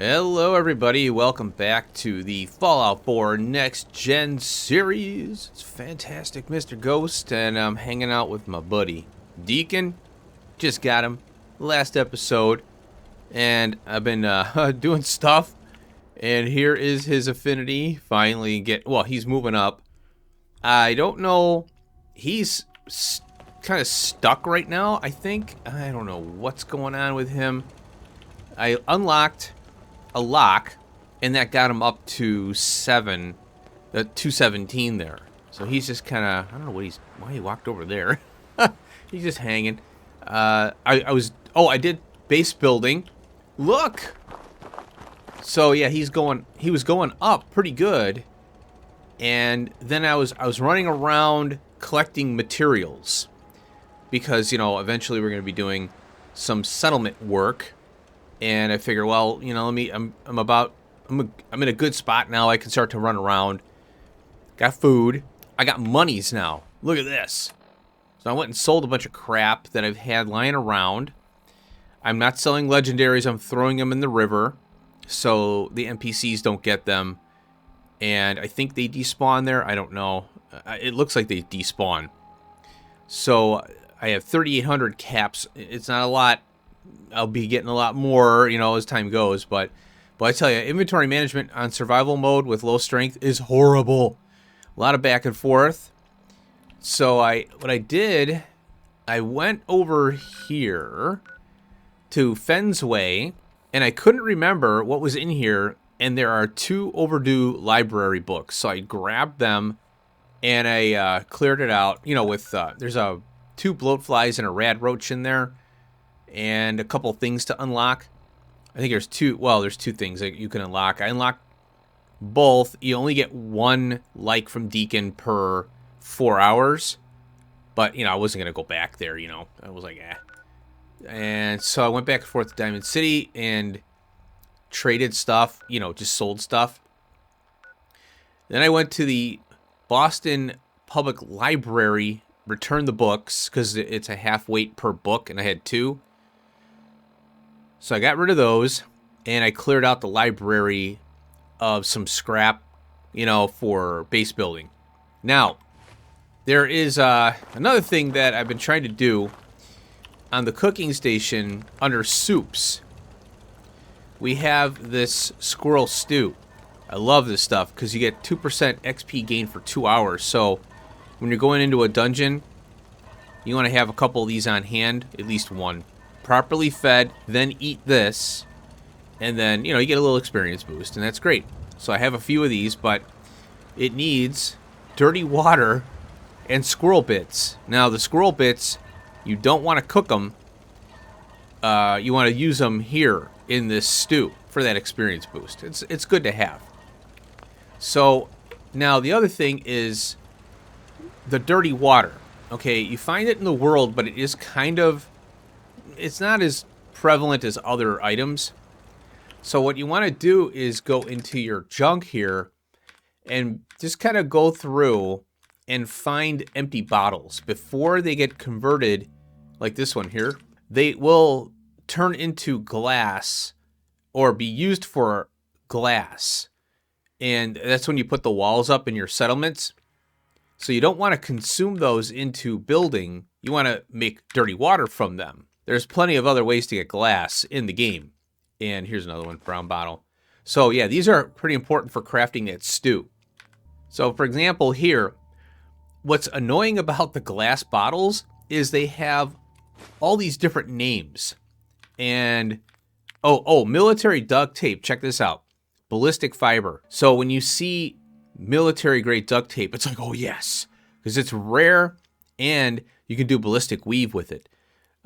Hello everybody, welcome back to the Fallout 4 Next Gen series. It's fantastic, Mr. Ghost, and I'm hanging out with my buddy Deacon. Just got him last episode, and I've been doing stuff, and here is his affinity. Finally he's moving up. I don't know, he's kind of stuck right now, I think. I don't know what's going on with him. I unlocked a lock, and that got him up to 217 there. So he's just kind of, I don't know why he walked over there. He's just hanging. I did base building. Look. So yeah, he was going up pretty good. And then I was running around collecting materials because, eventually we're going to be doing some settlement work. And I figure, well, I'm in a good spot now. I can start to run around. Got food. I got monies now. Look at this. So I went and sold a bunch of crap that I've had lying around. I'm not selling legendaries. I'm throwing them in the river so the NPCs don't get them. And I think they despawn there. I don't know. It looks like they despawn. So I have 3,800 caps. It's not a lot. I'll be getting a lot more, as time goes, but I tell you, inventory management on survival mode with low strength is horrible. A lot of back and forth. So what I did, I went over here to Fenn's Way, and I couldn't remember what was in here, and there are 2 overdue library books. So I grabbed them, and I cleared it out, with, there's 2 bloat flies and a rad roach in there. And a couple things to unlock. I think there's 2 things that you can unlock. I unlocked both. You only get 1 like from Deacon per 4 hours. But, I wasn't going to go back there, I was like, eh. And so I went back and forth to Diamond City and traded stuff, just sold stuff. Then I went to the Boston Public Library, returned the books, because it's a half weight per book, and I had 2. So I got rid of those, and I cleared out the library of some scrap, for base building. Now, there is another thing that I've been trying to do on the cooking station under soups. We have this squirrel stew. I love this stuff because you get 2% XP gain for 2 hours. So when you're going into a dungeon, you want to have a couple of these on hand, at least 1. Properly fed, then eat this, and then, you get a little experience boost, and that's great. So I have a few of these, but it needs dirty water and squirrel bits. Now, the squirrel bits, you don't want to cook them. You want to use them here in this stew for that experience boost. It's good to have. So, now the other thing is the dirty water. Okay, you find it in the world, but it is it's not as prevalent as other items. So what you want to do is go into your junk here and just kind of go through and find empty bottles. Before they get converted, like this one here, they will turn into glass or be used for glass. And that's when you put the walls up in your settlements. So you don't want to consume those into building. You want to make dirty water from them. There's plenty of other ways to get glass in the game. And here's another one, brown bottle. So yeah, these are pretty important for crafting that stew. So for example here, what's annoying about the glass bottles is they have all these different names. And, military duct tape, check this out. Ballistic fiber. So when you see military grade duct tape, it's like, oh yes, because it's rare and you can do ballistic weave with it.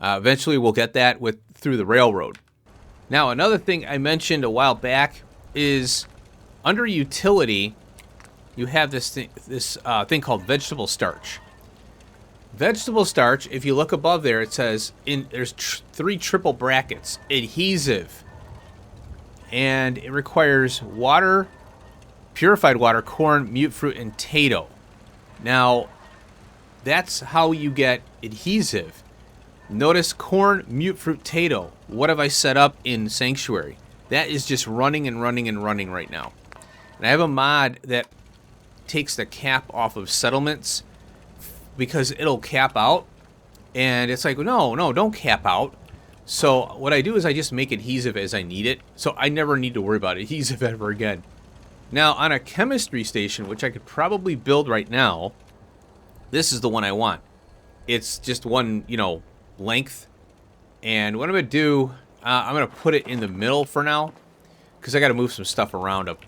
Eventually we'll get that through the railroad. Now, another thing I mentioned a while back is under utility, you have this thing called vegetable starch. Vegetable starch, if you look above there, it says there's 3 triple brackets, adhesive, and it requires water, purified water, corn, mute fruit, and tato. Now, that's how you get adhesive. Notice corn, mute fruit, tato. What have I set up in Sanctuary? That is just running and running and running right now. And I have a mod that takes the cap off of settlements because it'll cap out. And it's like, no, don't cap out. So what I do is I just make adhesive as I need it. So I never need to worry about adhesive ever again. Now, on a chemistry station, which I could probably build right now, this is the one I want. It's just one, length. And what I'm going to do, I'm going to put it in the middle for now, because I got to move some stuff around up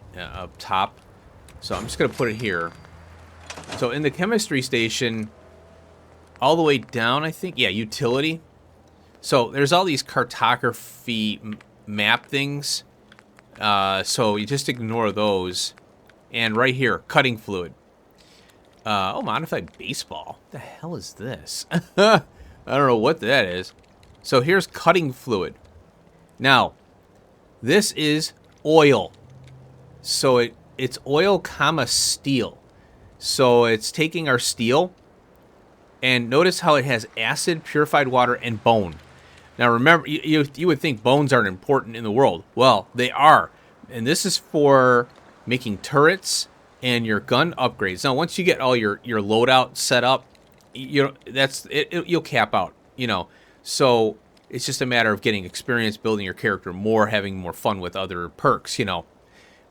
top. So I'm just going to put it here. So in the chemistry station, all the way down, I think, yeah, utility. So there's all these cartography map things. So you just ignore those. And right here, cutting fluid. Oh, modified baseball. What the hell is this? I don't know what that is. So here's cutting fluid. Now, this is oil. So it's oil, comma, steel. So it's taking our steel. And notice how it has acid, purified water, and bone. Now remember, you would think bones aren't important in the world. Well, they are. And this is for making turrets and your gun upgrades. Now, once you get all your loadout set up, you'll cap out, So it's just a matter of getting experience, building your character more, having more fun with other perks,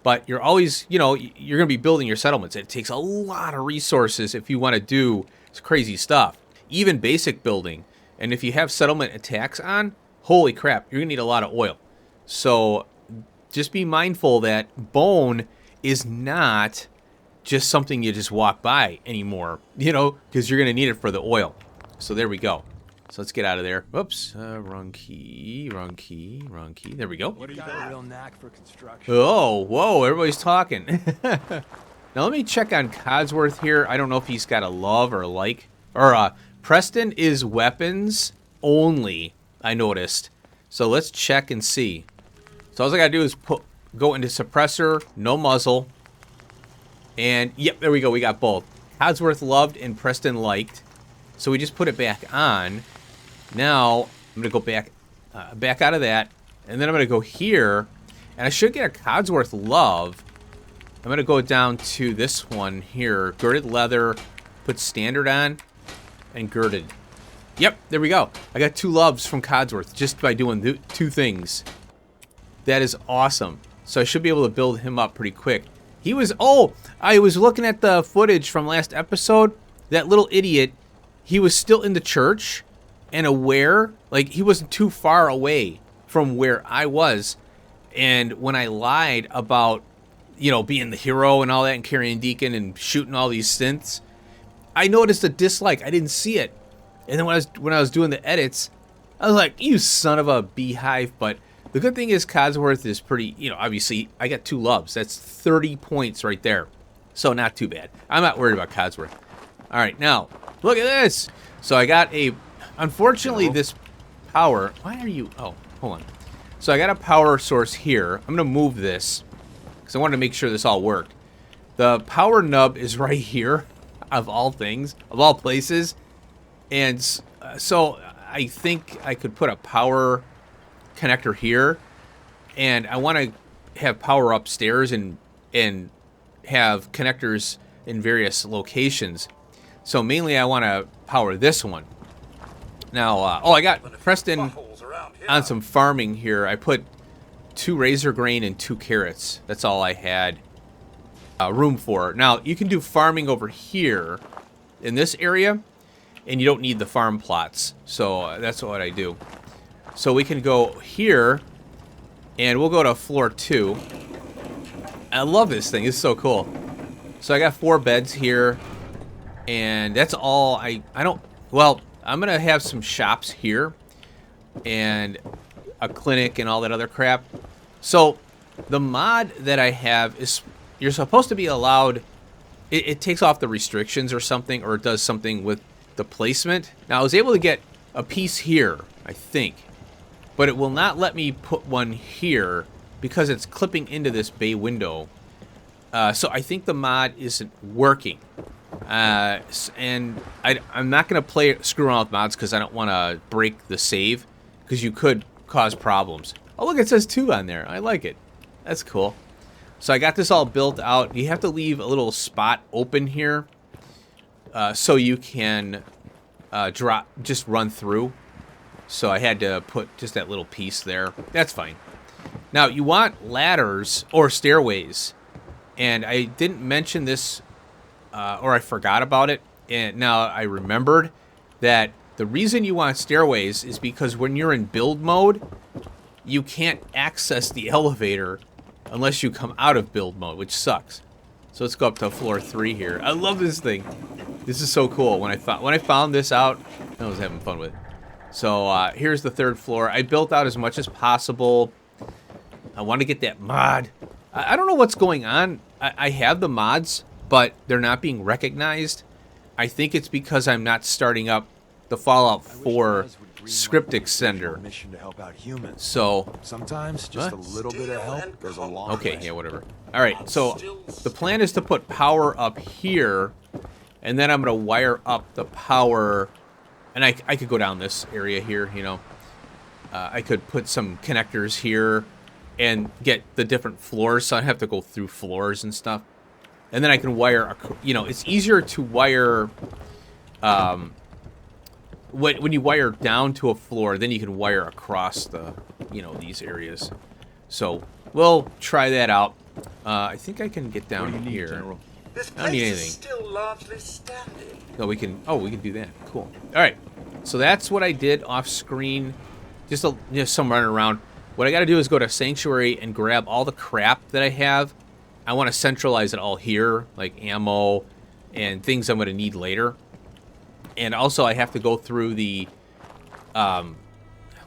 But you're always, you're going to be building your settlements. It takes a lot of resources if you want to do crazy stuff. Even basic building. And if you have settlement attacks on, holy crap, you're going to need a lot of oil. So just be mindful that bone is not just something you just walk by anymore, because you're going to need it for the oil. So there we go. So let's get out of there. Oops, wrong key. There we go. What do you got? A real knack for construction. Oh, whoa, everybody's talking. Now let me check on Codsworth here. I don't know if he's got a love or a like. Or Preston is weapons only, I noticed. So let's check and see. So all I got to do is go into suppressor, no muzzle. And, yep, there we go. We got both. Codsworth loved and Preston liked. So we just put it back on. Now, I'm going to go back out of that. And then I'm going to go here. And I should get a Codsworth love. I'm going to go down to this one here. Girded leather. Put standard on. And girded. Yep, there we go. I got 2 loves from Codsworth just by doing 2 things. That is awesome. So I should be able to build him up pretty quick. He was... Oh, I was looking at the footage from last episode. That little idiot, he was still in the church and aware. Like, he wasn't too far away from where I was. And when I lied about, being the hero and all that and carrying Deacon and shooting all these synths, I noticed a dislike. I didn't see it. And then when I was doing the edits, I was like, you son of a beehive. But the good thing is Codsworth is pretty, obviously, I got 2 loves. That's 30 points right there. So not too bad. I'm not worried about Codsworth. All right, now, look at this. So I got unfortunately, this power. Why are you? Oh, hold on. So I got a power source here. I'm going to move this because I wanted to make sure this all worked. The power nub is right here, of all things, of all places. And so I think I could put a power connector here. And I want to have power upstairs and have connectors in various locations. So mainly I want to power this one. Now, I got Preston on some farming here. I put 2 razor grain and 2 carrots. That's all I had room for. Now, you can do farming over here in this area, and you don't need the farm plots. So that's what I do. So we can go here, and we'll go to floor 2. I love this thing. It's so cool. So I got 4 beds here, and that's all. Well, I'm going to have some shops here and a clinic and all that other crap. So the mod that I have is you're supposed to be allowed. It takes off the restrictions or something, or it does something with the placement. Now, I was able to get a piece here, I think, but it will not let me put one here because it's clipping into this bay window. So I think the mod isn't working. And I'm not going to screw around with mods because I don't want to break the save, because you could cause problems. Oh, look, it says 2 on there. I like it. That's cool. So I got this all built out. You have to leave a little spot open here so you can just run through. So I had to put just that little piece there. That's fine. Now, you want ladders or stairways. And I didn't mention this, or I forgot about it. And now I remembered that the reason you want stairways is because when you're in build mode, you can't access the elevator unless you come out of build mode, which sucks. So let's go up to floor 3 here. I love this thing. This is so cool. When I found this out, I was having fun with it. So here's the 3rd floor. I built out as much as possible. I want to get that mod. I don't know what's going on. I have the mods, but they're not being recognized. I think it's because I'm not starting up the Fallout 4 script extender. Mission to help out humans. So sometimes just a little bit of help goes a long way. Okay, yeah, whatever. All right, so the plan is to put power up here, and then I'm going to wire up the power, and I could go down this area here, you know. I could put some connectors here and get the different floors, so I have to go through floors and stuff. And then I can wire, you know, it's easier to wire, when you wire down to a floor, then you can wire across the, you know, these areas. So we'll try that out. I think I can get down here. General? I don't need anything. Still largely standing. No, we can do that. Cool. All right. So that's what I did off screen. Just some running around. What I got to do is go to Sanctuary and grab all the crap that I have. I want to centralize it all here, like ammo and things I'm going to need later. And also I have to go through the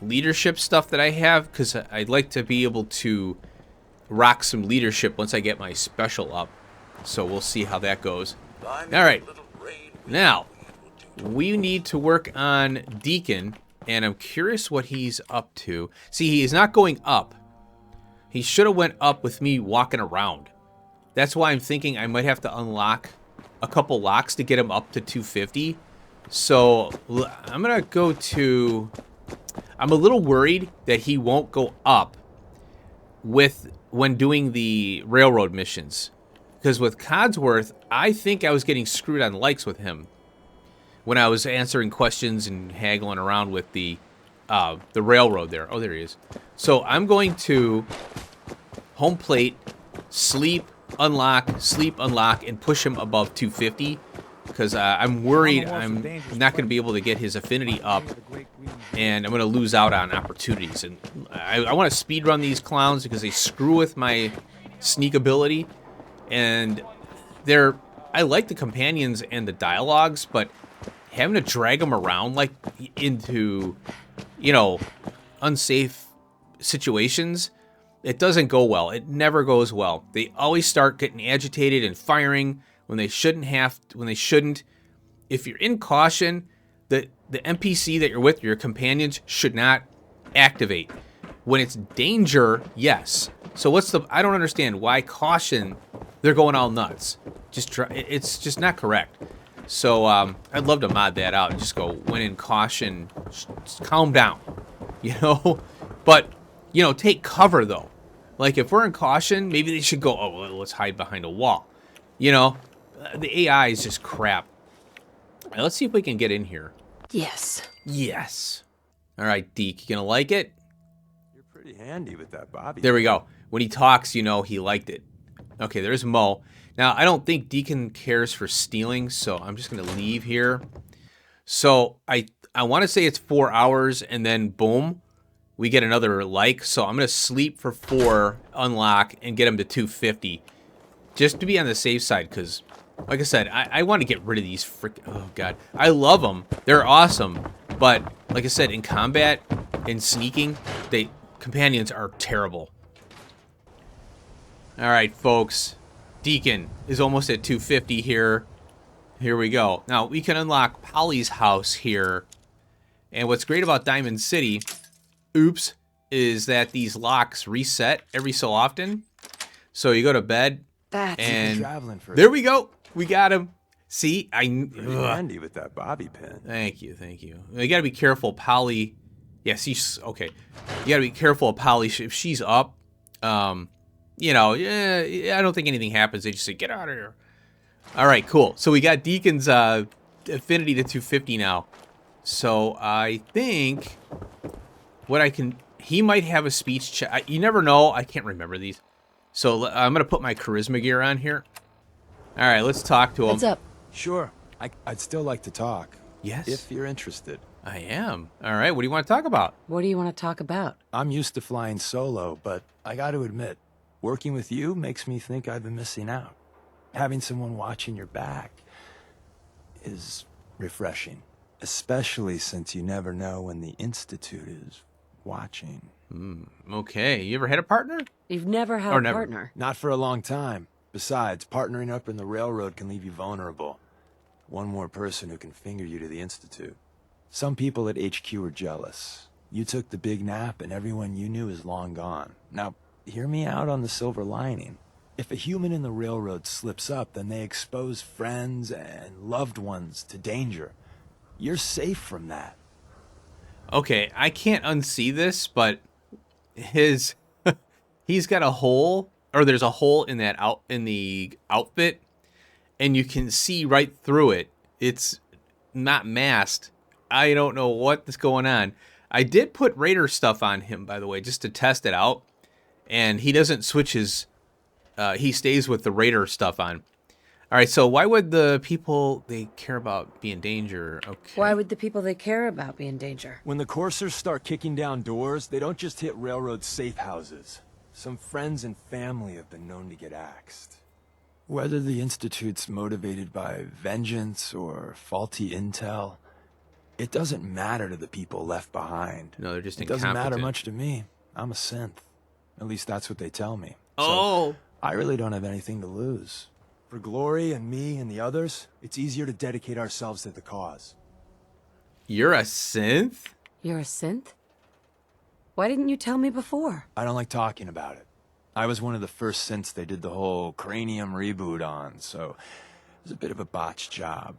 leadership stuff that I have, because I'd like to be able to rock some leadership once I get my special up. So we'll see how that goes. All right. Now, we need to work on Deacon. And I'm curious what he's up to. See, he is not going up. He should have went up with me walking around. That's why I'm thinking I might have to unlock a couple locks to get him up to 250. So I'm going to go to... I'm a little worried that he won't go up when doing the railroad missions. Because with Codsworth, I think I was getting screwed on likes with him when I was answering questions and haggling around with the railroad there. Oh, there he is. So I'm going to home plate, sleep, unlock, and push him above 250. Because I'm worried I'm not going to be able to get his affinity up, and I'm going to lose out on opportunities. And I want to speed run these clowns because they screw with my sneak ability. And I like the companions and the dialogues, but having to drag them around like into, you know, unsafe situations, it doesn't go well. It never goes well. They always start getting agitated and firing when they shouldn't. If you're in caution, the NPC that you're with, your companions, should not activate. When it's danger, yes. So I don't understand why caution, they're going all nuts. It's just not correct. So I'd love to mod that out and just go, when in caution, just calm down, you know? But, you know, take cover, though. Like, if we're in caution, maybe they should go, oh, well, let's hide behind a wall. You know, the AI is just crap. All right, let's see if we can get in here. Yes. Yes. All right, Deke, you gonna like it? You're pretty handy with that Bobby. There we go. When he talks, you know he liked it. Okay, there's Mo. Now, I don't think Deacon cares for stealing, so I'm just going to leave here. So I want to say it's 4 hours, and then boom, we get another like. So I'm going to sleep for 4, unlock, and get him to 250. Just to be on the safe side, because, like I said, I want to get rid of these oh, God. I love them. They're awesome. But, like I said, in combat, in sneaking, companions are terrible. All right, folks. Deacon is almost at 250 here. Here we go. Now, we can unlock Polly's house here. And what's great about Diamond City, oops, is that these locks reset every so often. So you go to bed, and there we go. We got him. See, Pretty handy with that bobby pin. Thank you. You got to be careful. Polly, Yeah, she's okay. You gotta be careful of Polly. If she's up, you know, yeah, I don't think anything happens. They just say, get out of here. All right, cool. So we got Deacon's affinity to 250 now. So I think what I can... He might have a speech check. You never know. I can't remember these. So I'm going to put my charisma gear on here. All right, let's talk to him. What's up? Sure. I'd still like to talk. Yes. If you're interested. I am. All right, what do you want to talk about? What do you want to talk about? I'm used to flying solo, but I got to admit, working with you makes me think I've been missing out. Having someone watching your back is refreshing, especially since you never know when the Institute is watching. Okay, you ever had a partner? You've never had Or a never. partner. Not for a long time. Besides, partnering up in the railroad can leave you vulnerable. One more person who can finger you to the Institute. Some people at HQ are jealous. You took the big nap and everyone you knew is long gone. Now, hear me out on the silver lining. If a human in the railroad slips up, then they expose friends and loved ones to danger. You're safe from that. Okay, I can't unsee this, but his he's got a hole, or there's a hole in that in the outfit, and you can see right through it. It's not masked. I don't know what's going on. I did put Raider stuff on him, by the way, just to test it out, and he doesn't switch his. He stays with the Raider stuff on. All right, so why would the people they care about be in danger? Okay. Why would the people they care about be in danger? When the coursers start kicking down doors, they don't just hit railroad safe houses. Some friends and family have been known to get axed. Whether the Institute's motivated by vengeance or faulty intel, it doesn't matter to the people left behind. No, they're just It doesn't matter incompetent. much to me. I'm a synth. At least that's what they tell me. Oh. So I really don't have anything to lose. For Glory and me and the others, it's easier to dedicate ourselves to the cause. You're a synth? You're a synth? Why didn't you tell me before? I don't like talking about it. I was one of the first synths they did the whole cranium reboot on, so it was a bit of a botched job.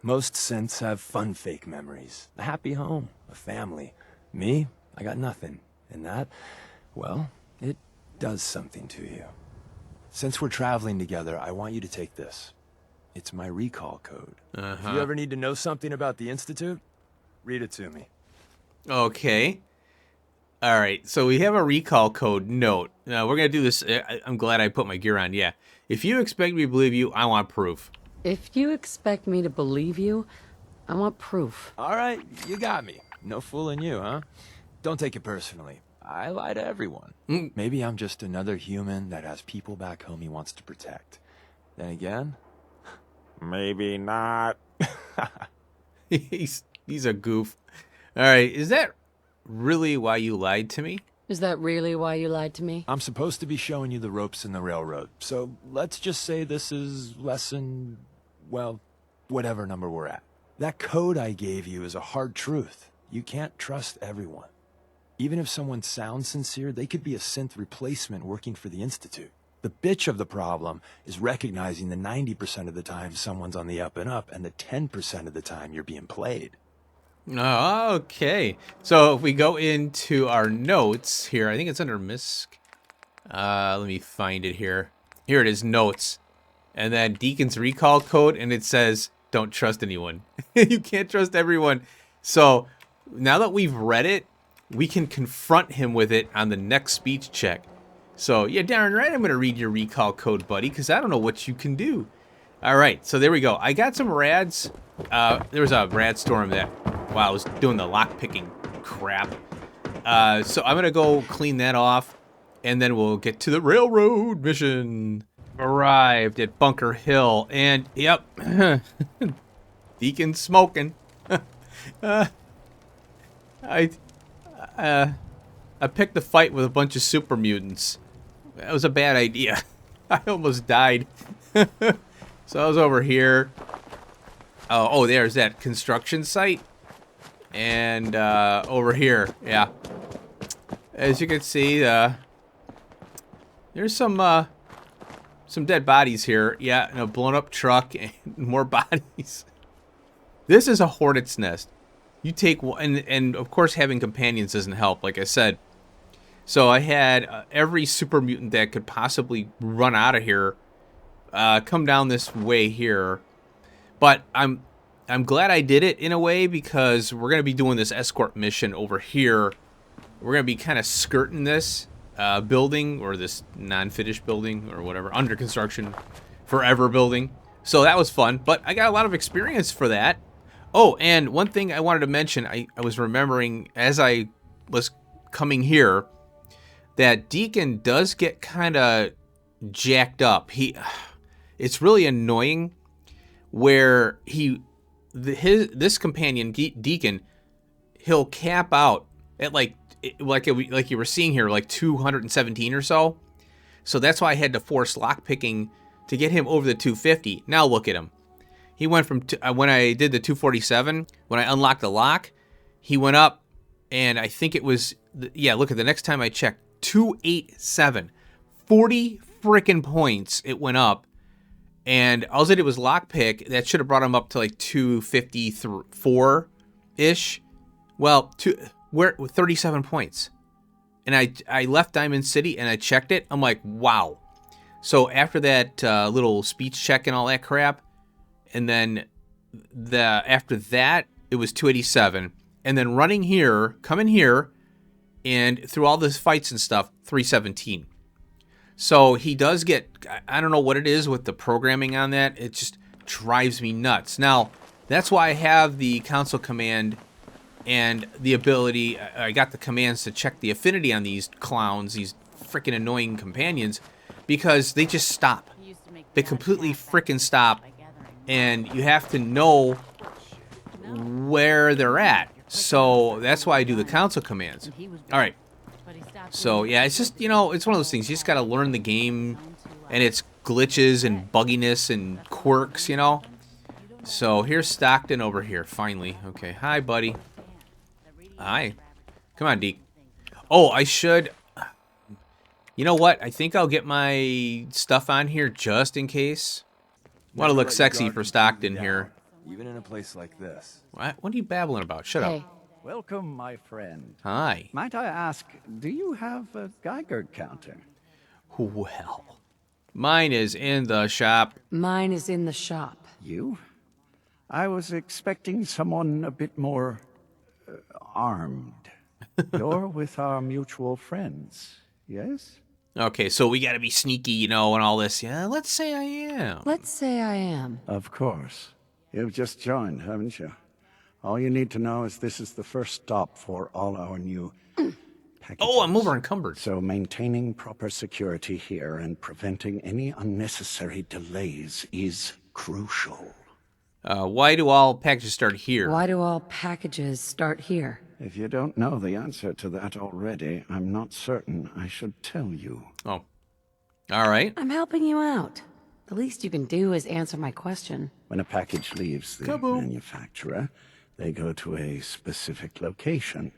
Most synths have fun fake memories. A happy home, a family. Me, I got nothing. And that, well, it does something to you. Since we're traveling together, I want you to take this. It's my recall code. If you ever need to know something about the Institute, read it to me. Okay. All right, so we have a recall code note. Now, we're going to do this. I'm glad I put my gear on. Yeah. If you expect me to believe you, I want proof. If you expect me to believe you, I want proof. All right, you got me. No fooling you, huh? Don't take it personally. I lie to everyone. Maybe I'm just another human that has people back home he wants to protect. Then again, maybe not. He's a goof. All right, is that really why you lied to me? Is that really why you lied to me? I'm supposed to be showing you the ropes in the railroad. So let's just say this is lesson, well, whatever number we're at. That code I gave you is a hard truth. You can't trust everyone. Even if someone sounds sincere, they could be a synth replacement working for the Institute. The bitch of the problem is recognizing the 90% of the time someone's on the up and up and the 10% of the time you're being played. Oh, okay. So if we go into our notes here, I think it's under MISC. Let me find it here. Here it is, notes. And then Deacon's recall code, and it says, don't trust anyone. You can't trust everyone. So now that we've read it, we can confront him with it on the next speech check. So, yeah, Darren, right? I'm going to read your recall code, buddy, because I don't know what you can do. All right, so there we go. I got some rads. There was a rad storm that, wow, I was doing the lock-picking crap. So I'm going to go clean that off, and then we'll get to the railroad mission. Arrived at Bunker Hill, and, yep, Deacon's smoking. I picked a fight with a bunch of super mutants. That was a bad idea. I almost died. So I was over here. Oh, there's that construction site. And over here, yeah. As you can see, there's some dead bodies here. Yeah, and a blown up truck and more bodies. This is a hornet's nest. You take one, and of course having companions doesn't help, like I said. So I had every super mutant that could possibly run out of here come down this way here. But I'm glad I did it in a way, because we're going to be doing this escort mission over here. We're going to be kind of skirting this building, or this non-finished building, or whatever, under construction forever building. So that was fun, but I got a lot of experience for that. Oh, and one thing I wanted to mention, I was remembering as I was coming here, that Deacon does get kind of jacked up. It's really annoying where this companion Deacon, he'll cap out at like you were seeing here, like 217 or so. So that's why I had to force lockpicking to get him over the 250. Now look at him. He went from when I did the 247, when I unlocked the lock, he went up, and I think it was look at the next time I checked, 287, 40 freaking points it went up. And all I did was lockpick. That should have brought him up to like 254-ish. Well, we're 37 points. And I left Diamond City and I checked it. I'm like, wow. So after that little speech check and all that crap, and then after that, it was 287. And then running here, coming here, and through all this fights and stuff, 317. So he does get, I don't know what it is with the programming on that. It just drives me nuts. Now, that's why I have the console command and the ability, I got the commands to check the affinity on these clowns, these freaking annoying companions, because they just stop. They completely freaking stop, and you have to know where they're at. So that's why I do the console commands. All right. So, yeah, it's just, it's one of those things. You just got to learn the game and its glitches and bugginess and quirks, So, here's Stockton over here, finally. Okay, hi, buddy. Hi. Come on, Deke. Oh, I should... You know what? I think I'll get my stuff on here just in case. Want to look sexy for Stockton here. Even in a place like this. What are you babbling about? Shut up. Welcome, my friend. Hi. Might I ask, do you have a Geiger counter? Well, mine is in the shop. Mine is in the shop. You? I was expecting someone a bit more armed. You're with our mutual friends, yes? Okay, so we gotta be sneaky, and all this. Yeah, let's say I am. Let's say I am. Of course. You've just joined, haven't you? All you need to know is this is the first stop for all our new packages. Oh, I'm over encumbered. So maintaining proper security here and preventing any unnecessary delays is crucial. Why do all packages start here? Why do all packages start here? If you don't know the answer to that already, I'm not certain I should tell you. Oh. All right. I'm helping you out. The least you can do is answer my question. When a package leaves the manufacturer, they go to a specific location.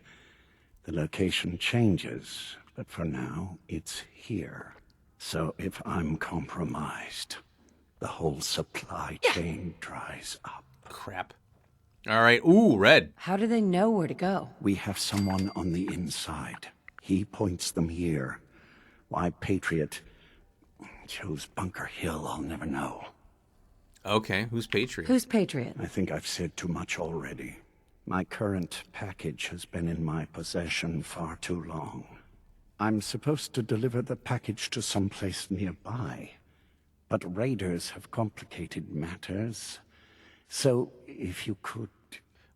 The location changes, but for now, it's here. So if I'm compromised, the whole supply chain dries up. Crap. All right. Ooh, red. How do they know where to go? We have someone on the inside. He points them here. Why Patriot chose Bunker Hill, I'll never know. Okay, who's Patriot? Who's Patriot? I think I've said too much already. My current package has been in my possession far too long. I'm supposed to deliver the package to someplace nearby, but raiders have complicated matters. So, if you could...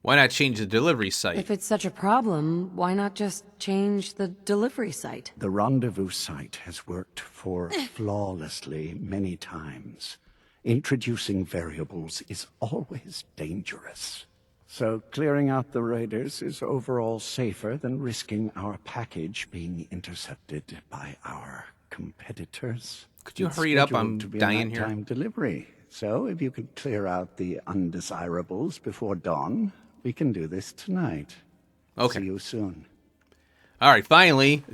Why not change the delivery site? If it's such a problem, why not just change the delivery site? The rendezvous site has worked flawlessly many times. Introducing variables is always dangerous. So clearing out the raiders is overall safer than risking our package being intercepted by our competitors. Could you hurry it up? I'm dying here. Nighttime delivery. So if you could clear out the undesirables before dawn, we can do this tonight. Okay. See you soon. All right, finally.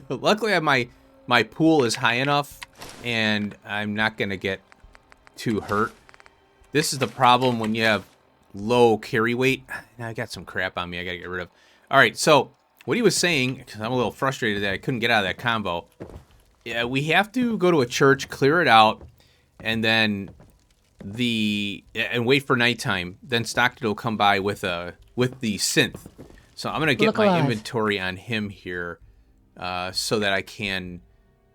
Luckily, my pool is high enough, and I'm not going to get too hurt. This is the problem when you have low carry weight. I got some crap on me I gotta get rid of. Alright, so what he was saying, because I'm a little frustrated that I couldn't get out of that combo. Yeah, we have to go to a church, clear it out, and then and wait for nighttime. Then Stockton will come by with the synth. So I'm gonna get Look my alive. inventory on him here, so that I can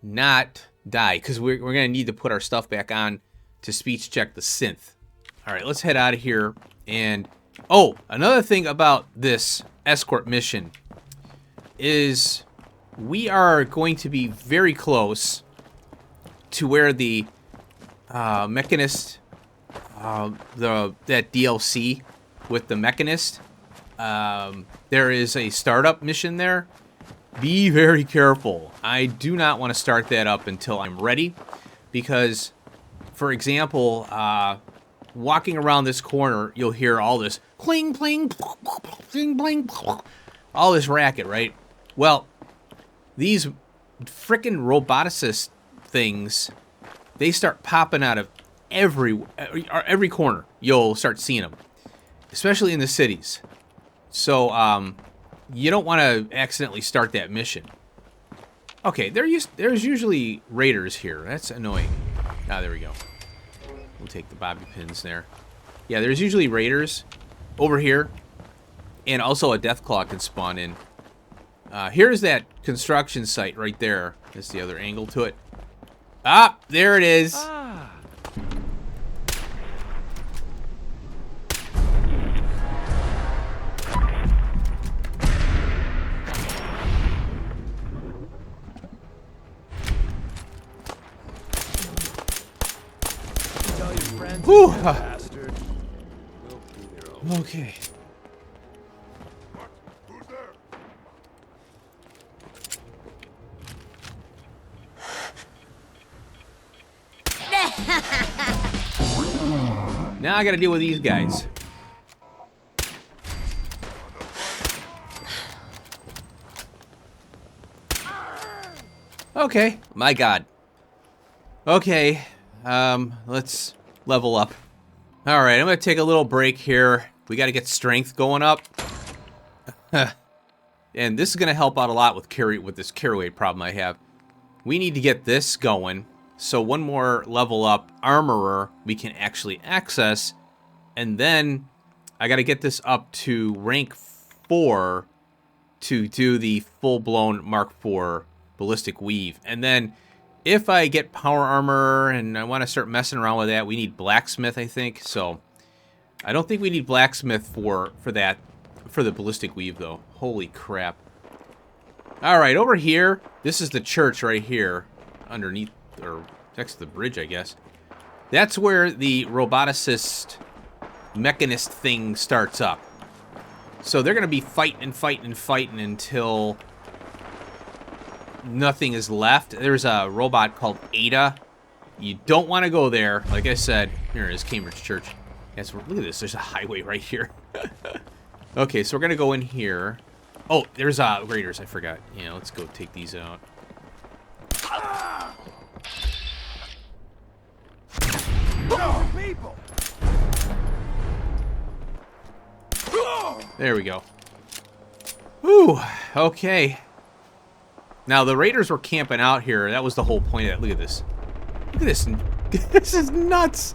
not die, because we're gonna need to put our stuff back on to speech check the synth. All right, let's head out of here. And oh, another thing about this escort mission is we are going to be very close to where the mechanist, that DLC with the mechanist. There is a startup mission there. Be very careful. I do not want to start that up until I'm ready, because, for example, walking around this corner, you'll hear all this cling, cling, cling, cling, all this racket, right? Well, these frickin' roboticist things, they start popping out of every corner. You'll start seeing them, especially in the cities. So, you don't want to accidentally start that mission. Okay, there's usually raiders here. That's annoying. Ah, there we go. We'll take the bobby pins there. Yeah, there's usually raiders over here, and also a deathclaw can spawn in. Here's that construction site right there. That's the other angle to it. Ah, there it is. Whew. Okay. Now I gotta deal with these guys. Okay, my God. Okay, let's level up. All right, I'm gonna take a little break here. We gotta get strength going up. And this is gonna help out a lot with this carry weight problem I have. We need to get this going. So one more level up armorer we can actually access, and then I got to get this up to rank 4 to do the full-blown Mark IV ballistic weave. And then if I get power armor and I want to start messing around with that, we need blacksmith, I think. So I don't think we need blacksmith for the ballistic weave though. Holy crap. All right, over here, this is the church right here underneath, or next to the bridge, I guess. That's where the roboticist mechanist thing starts up. So they're going to be fighting and fighting and fighting until nothing is left. There's a robot called Ada. You don't want to go there. Like I said, here it is, Cambridge Church. Yes, look at this. There's a highway right here. Okay, so we're going to go in here. Oh, there's raiders. I forgot. Yeah, let's go take these out. There we go. Whew, okay. Now, the raiders were camping out here. That was the whole point of it. Look at this. Look at this. This is nuts.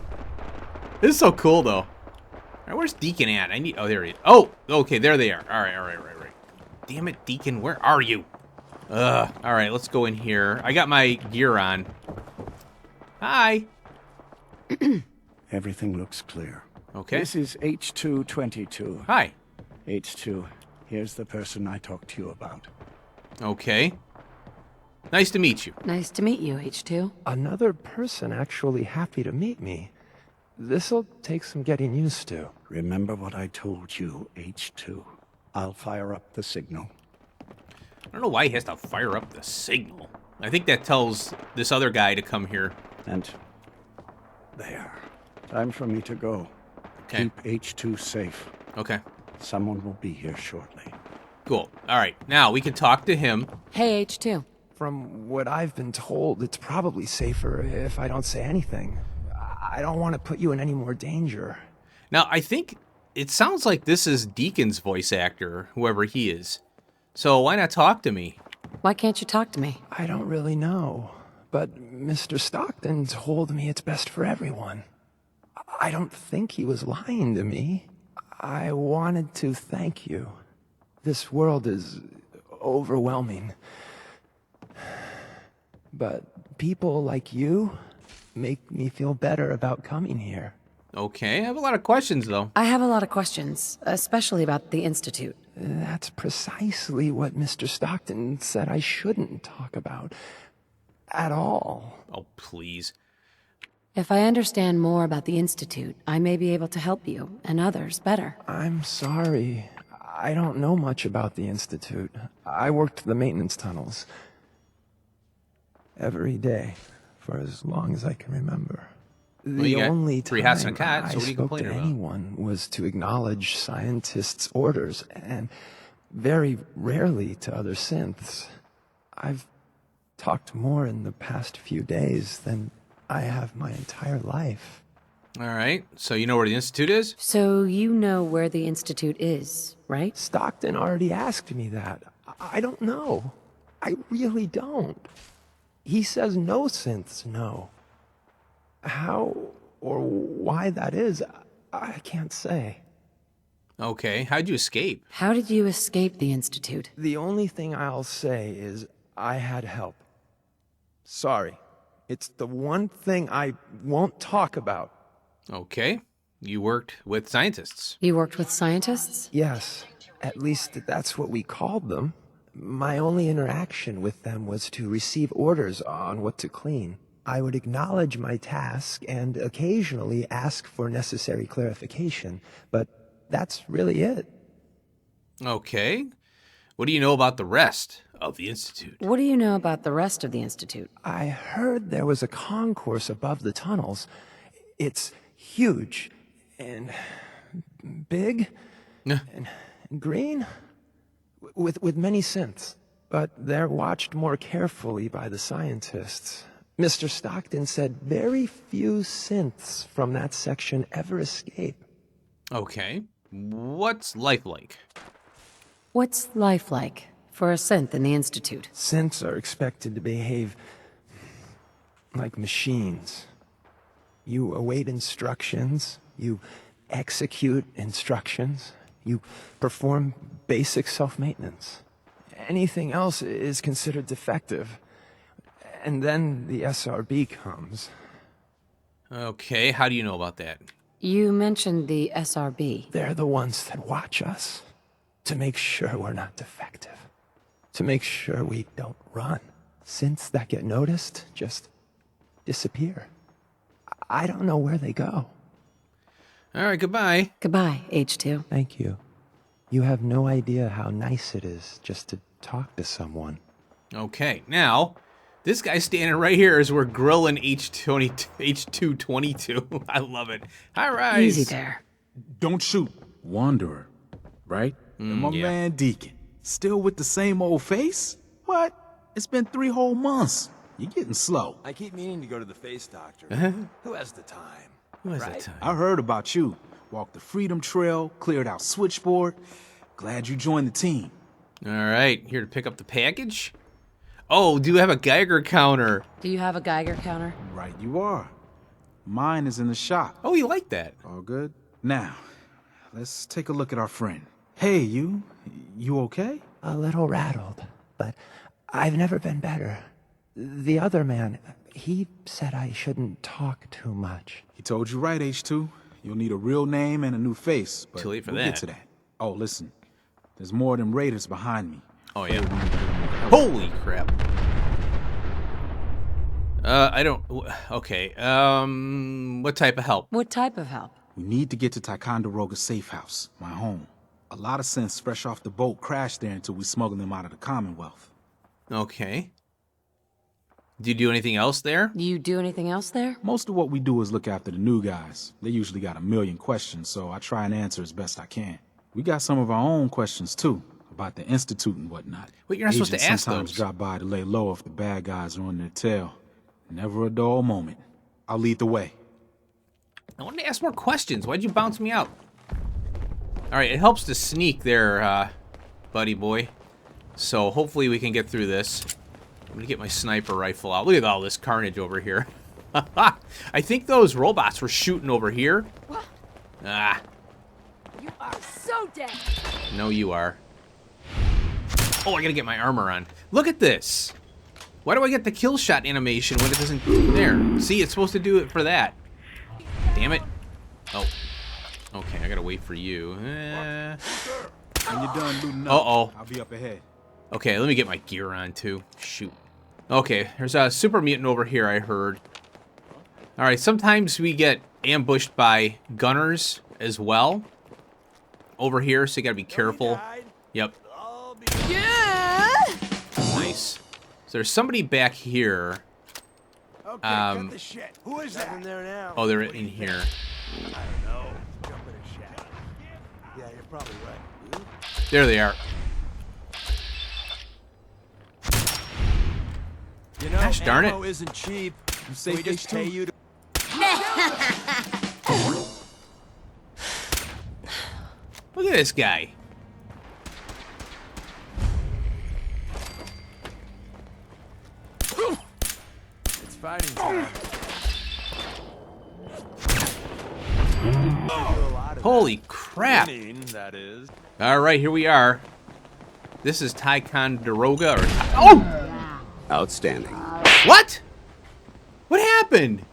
This is so cool, though. All right, where's Deacon at? Oh, there he is. Oh, okay, there they are. All right. Damn it, Deacon, where are you? All right, let's go in here. I got my gear on. Hi. Everything looks clear. Okay. This is H222. Hi. H2, here's the person I talked to you about. Okay. Nice to meet you. Nice to meet you, H2. Another person actually happy to meet me. This'll take some getting used to. Remember what I told you, H2. I'll fire up the signal. I don't know why he has to fire up the signal. I think that tells this other guy to come here. And there. Time for me to go. Okay. Keep H2 safe. Okay. Someone will be here shortly. Cool. All right. Now we can talk to him. Hey, H2. From what I've been told, it's probably safer if I don't say anything. I don't want to put you in any more danger. Now, I think it sounds like this is Deacon's voice actor, whoever he is. So why not talk to me? Why can't you talk to me? I don't really know, but Mr. Stockton told me it's best for everyone. I don't think he was lying to me. I wanted to thank you. This world is overwhelming. But people like you make me feel better about coming here. Okay, I have a lot of questions, though. I have a lot of questions, especially about the Institute. That's precisely what Mr. Stockton said I shouldn't talk about. At all. Oh, please. If I understand more about the Institute, I may be able to help you, and others, better. I'm sorry. I don't know much about the Institute. I worked the maintenance tunnels. Every day, for as long as I can remember. The only time I spoke to anyone was to acknowledge scientists' orders, and very rarely to other synths. I've talked more in the past few days than I have my entire life. All right, so you know where the Institute is? So you know where the Institute is, right? Stockton already asked me that. I don't know. I really don't. He says no synths know. How or why that is, I can't say. Okay, how'd you escape? How did you escape the Institute? The only thing I'll say is I had help. Sorry. It's the one thing I won't talk about. Okay, you worked with scientists. You worked with scientists? Yes, at least that's what we called them. My only interaction with them was to receive orders on what to clean. I would acknowledge my task and occasionally ask for necessary clarification, but that's really it. Okay. What do you know about the rest of the Institute? What do you know about the rest of the Institute? I heard there was a concourse above the tunnels. It's huge and big and green with many synths, but they're watched more carefully by the scientists. Mr. Stockton said very few synths from that section ever escape. Okay. What's life like? What's life like for a synth in the Institute? Synths are expected to behave like machines. You await instructions, you execute instructions, you perform basic self-maintenance. Anything else is considered defective. And then the SRB comes. Okay, how do you know about that? You mentioned the SRB. They're the ones that watch us. To make sure we're not defective. To make sure we don't run. Synths that get noticed just disappear. I don't know where they go. All right, goodbye. Goodbye, H2. Thank you. You have no idea how nice it is just to talk to someone. Okay, now, this guy's standing right here as we're grilling H222. I love it. Hi, Rise. Easy there. Don't shoot. Wanderer, right? And my man Deacon. Still with the same old face? What? It's been 3 whole months. You're getting slow. I keep meaning to go to the face doctor. Who has the time? Who has that time? I heard about you. Walked the Freedom Trail, cleared out Switchboard. Glad you joined the team. All right, here to pick up the package. Oh, do you have a Geiger counter? Do you have a Geiger counter? Right you are. Mine is in the shop. Oh, you like that? All good? Now, let's take a look at our friend. Hey, you okay? A little rattled, but I've never been better. The other man, he said I shouldn't talk too much. He told you right, H2. You'll need a real name and a new face, but Too late for we'll that. get to that. Oh, listen. There's more of them raiders behind me. Oh, yeah. Holy crap. I don't... Okay, what type of help? What type of help? We need to get to Ticonderoga's safe house, my home. A lot of synths fresh off the boat crashed there until we smuggled them out of the Commonwealth. Okay. Do you do anything else there? You do anything else there? Most of what we do is look after the new guys. They usually got a million questions, so I try and answer as best I can. We got some of our own questions, too, about the Institute and whatnot. Wait, you're not supposed to Agents ask sometimes those. drop by to lay low if the bad guys are on their tail. Never a dull moment. I'll lead the way. I wanted to ask more questions. Why'd you bounce me out? Alright, it helps to sneak there, buddy boy. So hopefully we can get through this. I'm gonna get my sniper rifle out. Look at all this carnage over here. I think those robots were shooting over here. What? Ah. You are so dead. No, you are. Oh, I gotta get my armor on. Look at this. Why do I get the kill shot animation when it doesn't... There. See, it's supposed to do it for that. Damn it. Oh. Okay, I gotta wait for you. When you're done looting up, Uh-oh. I'll be up ahead. Okay, let me get my gear on, too. Shoot. Okay, there's a super mutant over here, I heard. Alright, sometimes we get ambushed by gunners as well. Over here, so you gotta be careful. Yep. Yeah. Nice. So there's somebody back here. Okay, cut the shit. Who is that? In there now. Oh, they're in here. I don't know. Jump in a shack. Yeah, you're probably right. There they are. You know, Gosh darn it. ammo isn't cheap. You So say we just pay you to... Look at this guy. It's fighting time. Holy crap. That is. Alright, here we are. This is Ticonderoga or... Oh! Outstanding. What? What happened?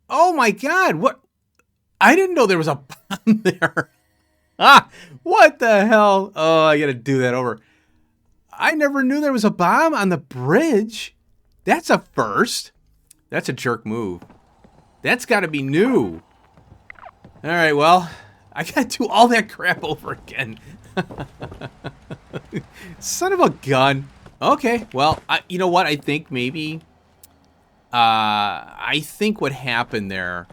Oh my god, what? I didn't know there was a bomb there. Ah, what the hell? Oh, I gotta do that over. I never knew there was a bomb on the bridge. That's a first. That's a jerk move. That's gotta be new. Alright, well, I gotta do all that crap over again. Son of a gun. Okay, well, you know what? I think maybe... I think what happened there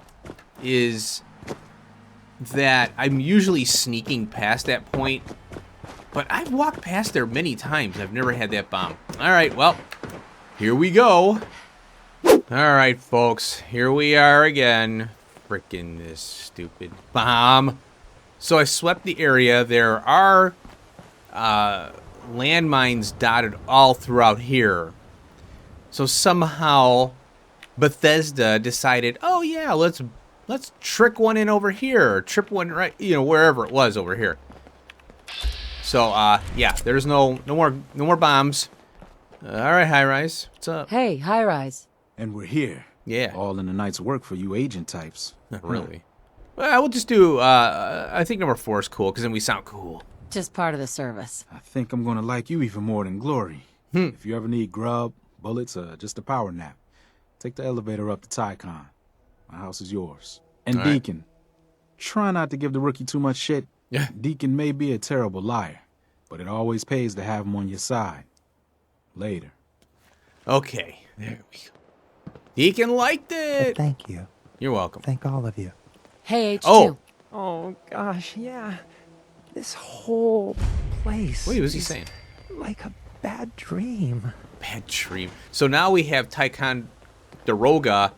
is that I'm usually sneaking past that point, but I've walked past there many times. I've never had that bomb. All right, well, here we go. All right, folks, here we are again. Frickin' this stupid bomb. So I swept the area. There are landmines dotted all throughout here. So somehow Bethesda decided, oh yeah, let's trick one in over here, or trip one right, you know, wherever it was over here. So yeah, there's no more bombs. All right, High Rise, what's up? Hey, High Rise. And we're here. Yeah. All in a night's work for you agent types. Not really. Well, we'll just do. I think number 4 is cool because then we sound cool. Just part of the service. I think I'm gonna like you even more than Glory. If you ever need grub, bullets, or just a power nap, take the elevator up to Tycon. My house is yours. And All right. Deacon, try not to give the rookie too much shit. Yeah. Deacon may be a terrible liar, but it always pays to have him on your side. Later. Okay, there we go. Deacon liked it. Thank you. You're welcome. Thank all of you. Hey, H2. Oh. Oh, gosh, yeah. This whole place. What was he is saying? Like a bad dream. Bad dream. So now we have Ticonderoga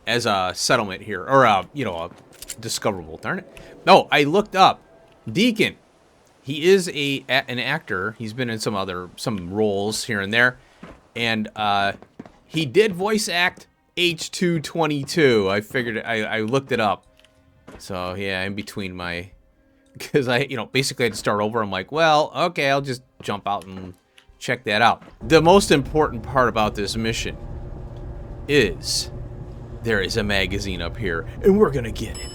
as a settlement here, or a discoverable. Darn it! No, I looked up Deacon. He is an actor. He's been in some roles here and there, and he did voice act H222. I figured I looked it up. So yeah, in between my, because I basically had to start over. I'm like, well, okay, I'll just jump out and check that out. The most important part about this mission is there is a magazine up here, and we're gonna get it.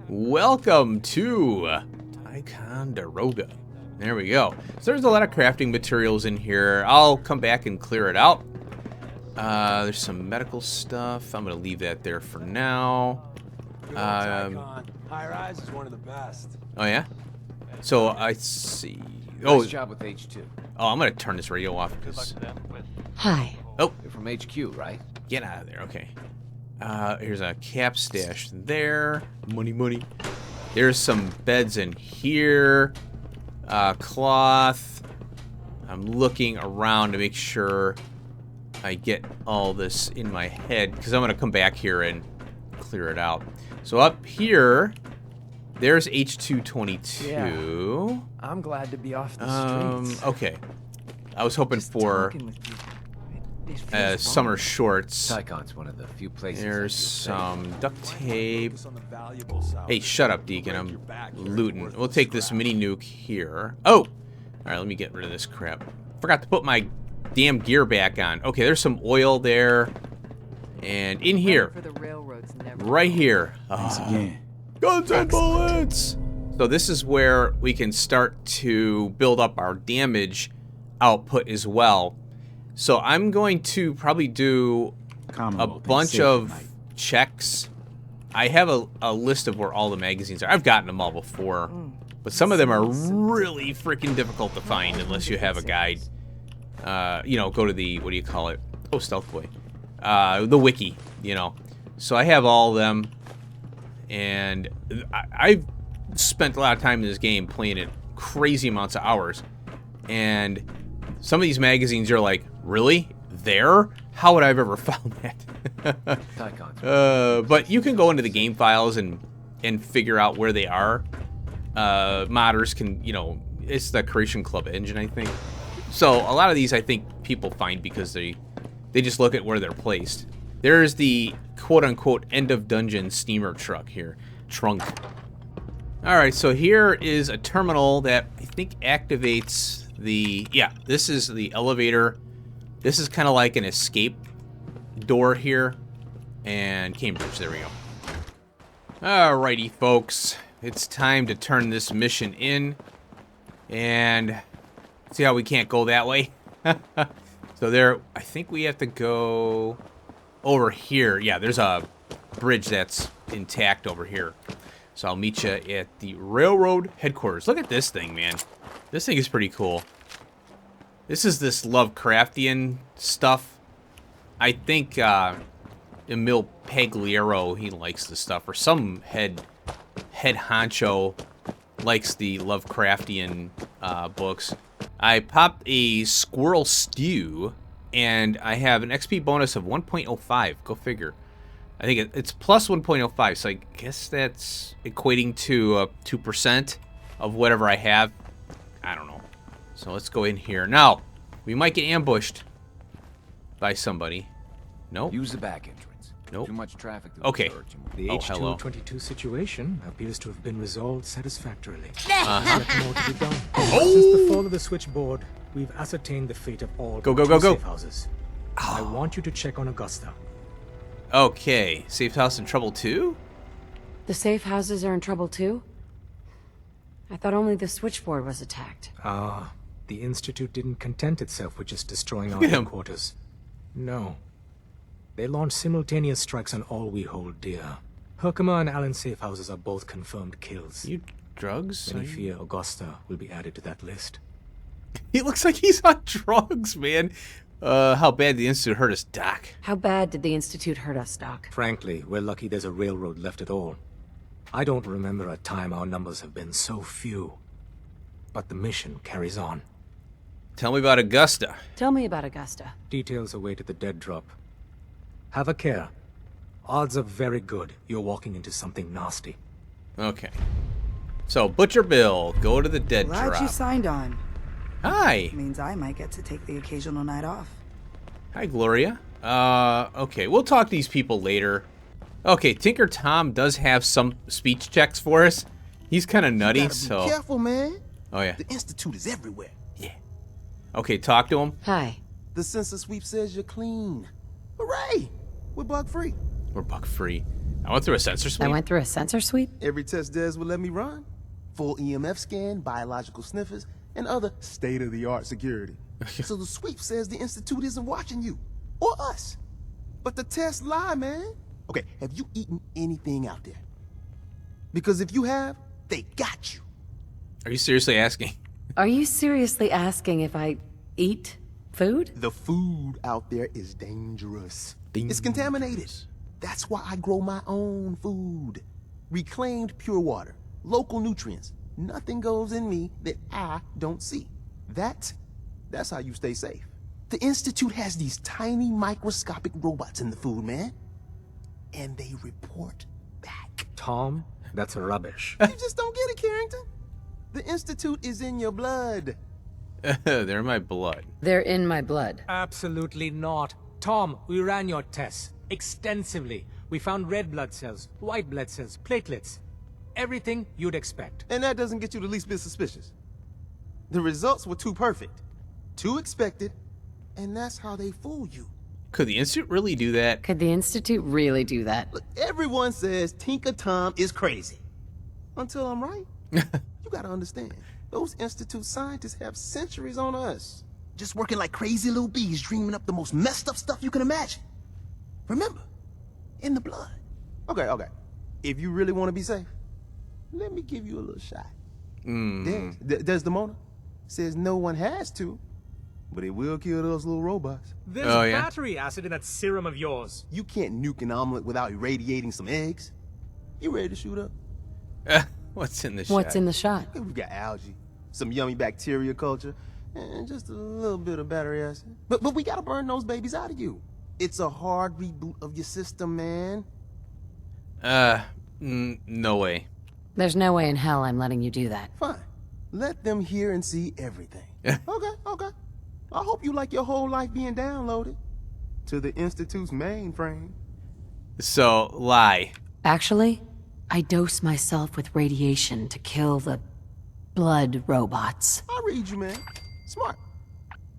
Welcome to Ticonderoga. There we go. So there's a lot of crafting materials in here. I'll come back and clear it out. There's some medical stuff. I'm gonna leave that there for now. High Rise is one of the best. Oh yeah. So I see. Nice job with H2. Oh, I'm gonna turn this radio off because. Hi. Oh, You're from HQ, right? get out of there. Okay. Here's a cap stash there. Money. There's some beds in here. Cloth. I'm looking around to make sure I get all this in my head because I'm gonna come back here and clear it out. So up here, There's H222. Yeah. I'm glad to be off the streets. Okay. I was hoping for summer shorts. Tycon's one of the few places. There's some duct tape. Hey, shut up, Deacon. I'm looting. We'll take this mini nuke here. Oh! Alright, let me get rid of this crap. Forgot to put my damn gear back on. Okay, there's some oil there. And in here. Right here. Guns and bullets! So this is where we can start to build up our damage output as well. So I'm going to probably do a bunch of checks. I have a list of where all the magazines are. I've gotten them all before, but some of them are really freaking difficult to find unless you have a guide. You know, go to the, what do you call it? Oh, Stealth Boy. The wiki, you know. So I have all of them, and I've spent a lot of time in this game playing it crazy amounts of hours, and some of these magazines are like, really? There? How would I have ever found that? But you can go into the game files and figure out where they are. Modders can, you know, it's the Creation Club engine, I think. So a lot of these I think people find because they just look at where they're placed. There's the quote-unquote end of dungeon steamer truck here. Trunk. Alright, so here is a terminal that I think activates the... Yeah, this is the elevator. This is kind of like an escape door here. And Cambridge, there we go. Alrighty, folks. It's time to turn this mission in. And see how we can't go that way? So there, I think we have to go over here. Yeah, there's a bridge that's intact over here. So I'll meet you at the railroad headquarters. Look at this thing, man. This thing is pretty cool. This is this Lovecraftian stuff. I think Emil Pagliaro, he likes the stuff. Or some head honcho likes the Lovecraftian books. I popped a squirrel stew, and I have an XP bonus of 1.05. Go figure. I think it's plus 1.05, so I guess that's equating to 2% of whatever I have. I don't know. So let's go in here. Now, we might get ambushed by somebody. Nope. Use the back entrance. Nope. Too much traffic to okay. The hello. H222 situation appears to have been resolved satisfactorily. There's yet more to be done. Oh! Since the fall of the switchboard, we've ascertained the fate of all go safe houses. Oh. I want you to check on Augusta. Okay, safe house in trouble too? The safe houses are in trouble too? I thought only the switchboard was attacked. The Institute didn't content itself with just destroying our headquarters. No. They launched simultaneous strikes on all we hold dear. Herkimer and Allen's safe houses are both confirmed kills. You drugs? Many fear Augusta will be added to that list. He looks like he's on drugs, man. How bad did the Institute hurt us, Doc? How bad did the Institute hurt us, Doc? Frankly, we're lucky there's a railroad left at all. I don't remember a time our numbers have been so few. But the mission carries on. Tell me about Augusta. Tell me about Augusta. Details await at the dead drop. Have a care. Odds are very good you're walking into something nasty. Okay. So, Butcher Bill, go to the dead drop. Glad you signed on. Hi. Means I might get to take the occasional night off. Hi, Gloria. Okay, we'll talk to these people later. Okay, Tinker Tom does have some speech checks for us. He's kind of nutty, so... Be careful, man. Oh, yeah. The Institute is everywhere. Yeah. Okay, talk to him. Hi. The census sweep says you're clean. Hooray! We're bug-free. We're bug-free. I went through a sensor sweep. I went through a sensor sweep? Every test Des would let me run. Full EMF scan, biological sniffers, and other state-of-the-art security. So the sweep says the Institute isn't watching you. Or us. But the tests lie, man. Okay, have you eaten anything out there? Because if you have, they got you. Are you seriously asking? Are you seriously asking if I eat food? The food out there is dangerous. It's contaminated. That's why I grow my own food. Reclaimed pure water, local nutrients. Nothing goes in me that I don't see. That's how you stay safe. The Institute has these tiny microscopic robots in the food, man. And they report back. Tom, That's rubbish. You just don't get it, Carrington. The Institute is in your blood. They're my blood. They're in my blood. Absolutely not. Tom, we ran your tests extensively. We found red blood cells, white blood cells, platelets. Everything you'd expect. And that doesn't get you the least bit suspicious. The results were too perfect, too expected, and that's how they fool you. Could the Institute really do that? Could the Institute really do that? Look, everyone says Tinker Tom is crazy. Until I'm right. You gotta understand, those Institute scientists have centuries on us. Just working like crazy little bees, dreaming up the most messed up stuff you can imagine. Remember, in the blood. Okay. If you really want to be safe, let me give you a little shot. Desdemona says no one has to, but it will kill those little robots. There's battery acid in that serum of yours. You can't nuke an omelet without irradiating some eggs. You ready to shoot up? What's in the shot? What's in the shot? We've got algae, some yummy bacteria culture, and just a little bit of battery acid. But we gotta burn those babies out of you. It's a hard reboot of your system, man. No way. There's no way in hell I'm letting you do that. Fine. Let them hear and see everything. Okay. I hope you like your whole life being downloaded to the Institute's mainframe. So, lie. Actually, I dose myself with radiation to kill the blood robots. I read you, man. Smart.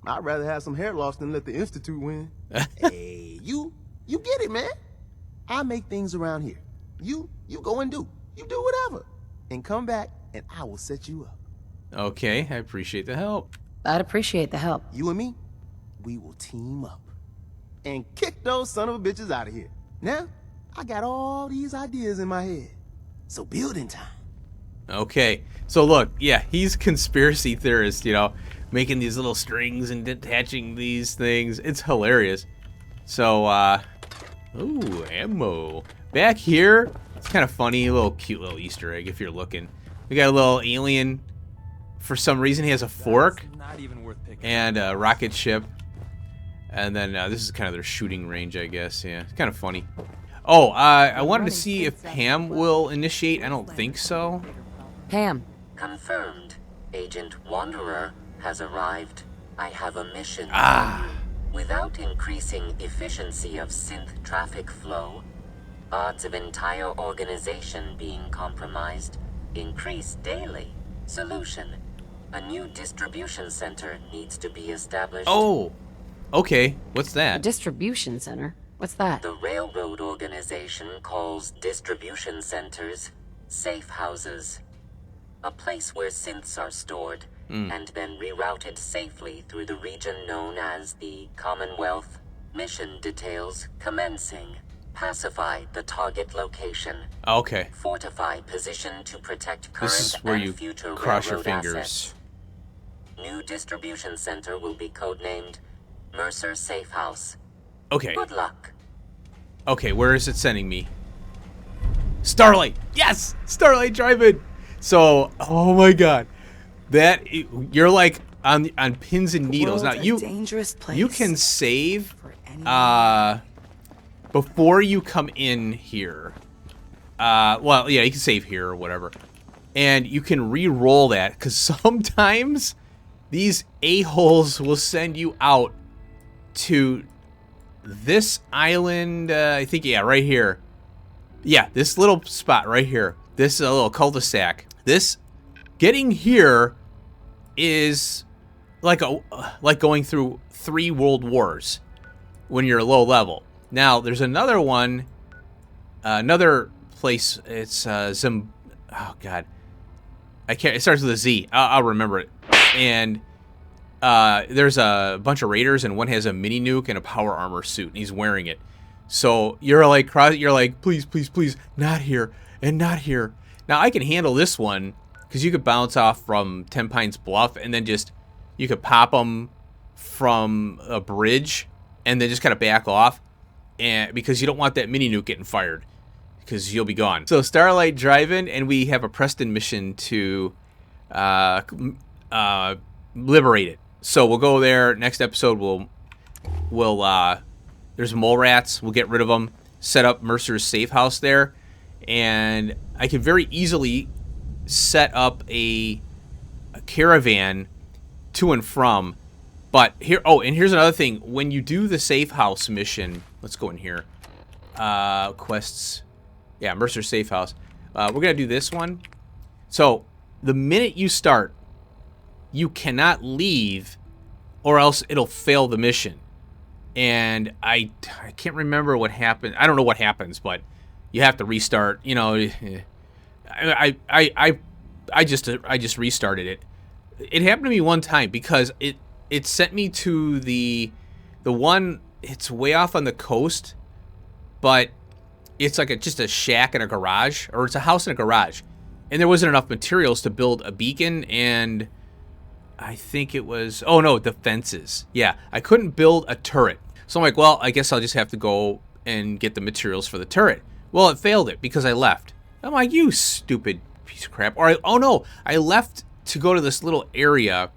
I'd rather have some hair loss than let the Institute win. Hey, you get it, man. I make things around here. You go and do. You do whatever. And come back, and I will set you up. Okay, I appreciate the help. I'd appreciate the help. You and me, we will team up. And kick those son of a bitches out of here. Now, I got all these ideas in my head. So building time. Okay, so look, yeah, he's conspiracy theorist, you know, making these little strings and detaching these things. It's hilarious. So, ooh, ammo. Back here, it's kind of funny, a little cute little Easter egg if you're looking. We got a little alien. For some reason, he has a fork and a rocket ship. And then this is kind of their shooting range, I guess. Yeah, it's kind of funny. Oh, I wanted to see if Pam will initiate. I don't think so. Pam. Confirmed. Agent Wanderer has arrived. I have a mission. Without increasing efficiency of synth traffic flow, odds of entire organization being compromised increase daily. Solution. A new distribution center needs to be established. Oh, okay. What's A that? distribution center? What's that? The railroad organization calls distribution centers safe houses. A place where synths are stored and then rerouted safely through the region known as the Commonwealth. Mission details commencing. Pacify the target location. Okay. Fortify position to protect current This is where and you future cross your railroad fingers. assets. New distribution center will be codenamed Mercer Safe House. Okay. Good luck. Okay, where is it sending me? Starlight! Yes! Starlight Drive-In! So, oh my god. You're like on pins and needles. Now, you dangerous place. you can save before you come in here. Well, yeah, you can save here or whatever. And you can re-roll that, because sometimes these a-holes will send you out to this island, I think, yeah, right here. Yeah, this little spot right here. This is a little cul-de-sac. Getting here is like going through 3 world wars when you're low level. Now, there's another one, another place. It's oh god, I can't. It starts with a Z. I'll remember it. And there's a bunch of raiders, and one has a mini nuke and a power armor suit, and he's wearing it. So you're like, please, please, please, not here and not here. Now I can handle this one because you could bounce off from 10 Pines Bluff, and then you could pop them from a bridge, and then just kind of back off, and because you don't want that mini nuke getting fired, because you'll be gone. So Starlight Drive-In, and we have a Preston mission to liberate it. So we'll go there. Next episode, we'll there's mole rats. We'll get rid of them. Set up Mercer's safe house there, and I can very easily set up a caravan to and from. But here, oh, and here's another thing. When you do the safe house mission, let's go in here. Quests. Yeah, Mercer Safe House. We're going to do this one. So, the minute you start, you cannot leave or else it'll fail the mission. And I can't remember what happened. I don't know what happens, but you have to restart. You know, I just restarted it. It happened to me one time because it sent me to the one. It's way off on the coast, but it's like just a shack and a garage, or it's a house and a garage, and there wasn't enough materials to build a beacon, and I think it was, oh no, the fences. Yeah, I couldn't build a turret. So I'm like, well, I guess I'll just have to go and get the materials for the turret. Well, it failed it because I left. I'm like, you stupid piece of crap. Or oh no, I left to go to this little area,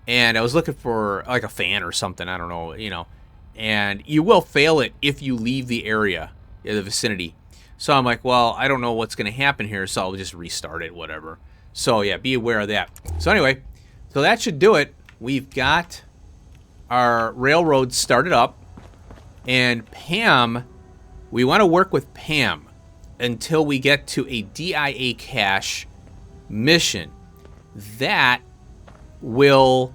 and I was looking for like a fan or something. I don't know, you know. And you will fail it if you leave the area, the vicinity. So I'm like, well, I don't know what's going to happen here, so I'll just restart it, whatever. So yeah, be aware of that. So anyway, so that should do it. We've got our railroad started up, and Pam, we want to work with Pam until we get to a DIA cache mission. That will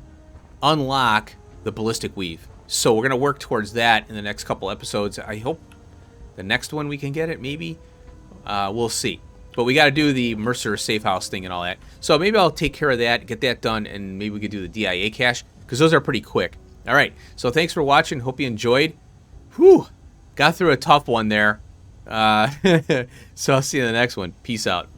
unlock the ballistic weave. So we're going to work towards that in the next couple episodes. I hope the next one we can get it, maybe. We'll see. But we got to do the Mercer Safe House thing and all that. So maybe I'll take care of that, get that done, and maybe we could do the DIA cache, because those are pretty quick. All right. So thanks for watching. Hope you enjoyed. Whew. Got through a tough one there. So I'll see you in the next one. Peace out.